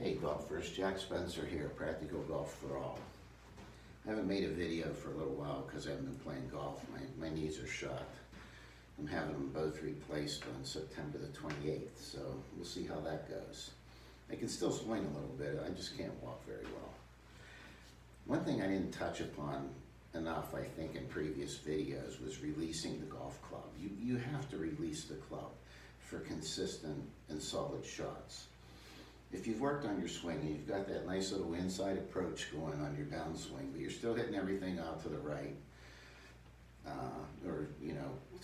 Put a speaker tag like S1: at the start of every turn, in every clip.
S1: Hey golfers, Jack Spencer here, Practical Golf for All. I haven't made a video for a little while because I haven't been playing golf. My knees are shot. I'm having them both replaced on September the 28th, so we'll see how that goes. I can still swing a little bit, I just can't walk very well. One thing I didn't touch upon enough, I think, in previous videos was releasing the golf club. You have to release the club for consistent and solid shots. If you've worked on your swing and you've got that nice little inside approach going on your downswing, but you're still hitting everything out to the right, or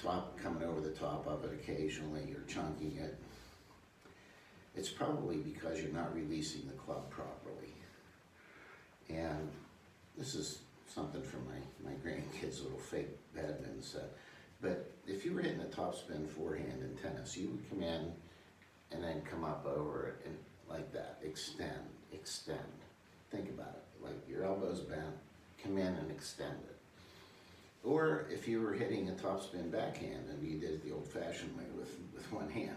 S1: top coming over the top of it occasionally, or chunking it, it's probably because you're not releasing the club properly. And this is something from my grandkids' little fake badminton set. But if you were hitting a topspin forehand in tennis, you would come in and then come up over it and like that, extend. Think about it, like your elbow's bent, come in and extend it. Or if you were hitting a topspin backhand and you did it the old-fashioned way with one hand,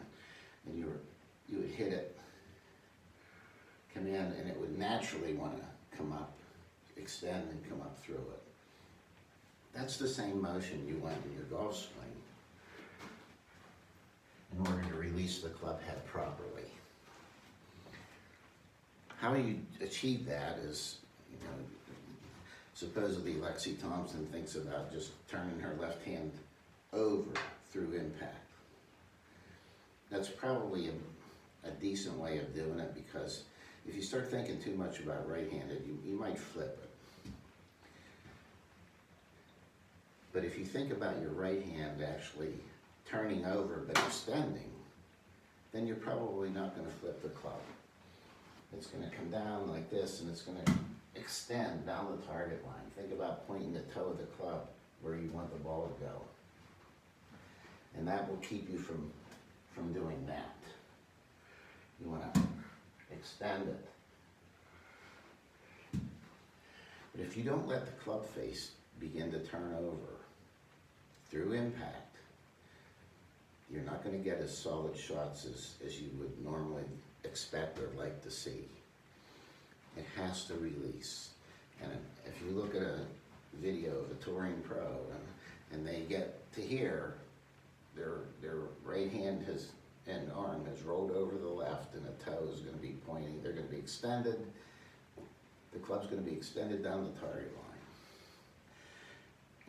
S1: and you would hit it, come in, and it would naturally want to come up, extend and come up through it. That's the same motion you want in your golf swing in order to release the club head properly. How you achieve that is, supposedly Lexi Thompson thinks about just turning her left hand over through impact. That's probably a decent way of doing it, because if you start thinking too much about right-handed, you might flip it. But if you think about your right hand actually turning over but extending, then you're probably not going to flip the club. It's going to come down like this, and it's going to extend down the target line. Think about pointing the toe of the club where you want the ball to go. And that will keep you from doing that. You want to extend it. But if you don't let the club face begin to turn over through impact, you're not going to get as solid shots as you would normally expect or like to see. It has to release. And if you look at a video of a touring pro and they get to here, their right hand and arm has rolled over the left, and the toe is going to be pointing. They're going to be extended. The club's going to be extended down the target line.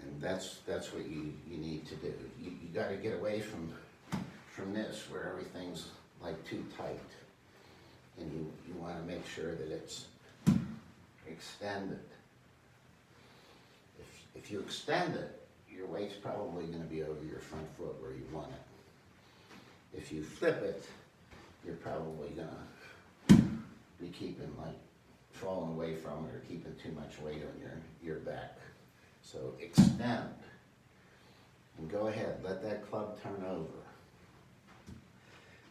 S1: And that's what you need to do. You got to get away from this where everything's like too tight. And you want to make sure that it's extended. If you extend it, your weight's probably going to be over your front foot where you want it. If you flip it, you're probably going to be keeping, like, falling away from it or keeping too much weight on your back. So extend. And go ahead, let that club turn over.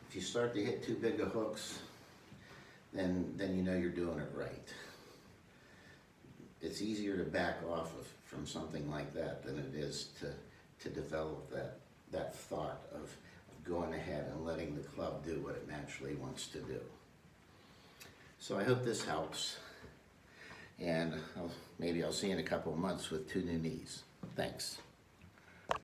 S1: If you start to hit too big of hooks, then you know you're doing it right. It's easier to back off from something like that than it is to develop that thought of going ahead and letting the club do what it naturally wants to do. So I hope this helps, and maybe I'll see you in a couple of months with 2 new knees. Thanks.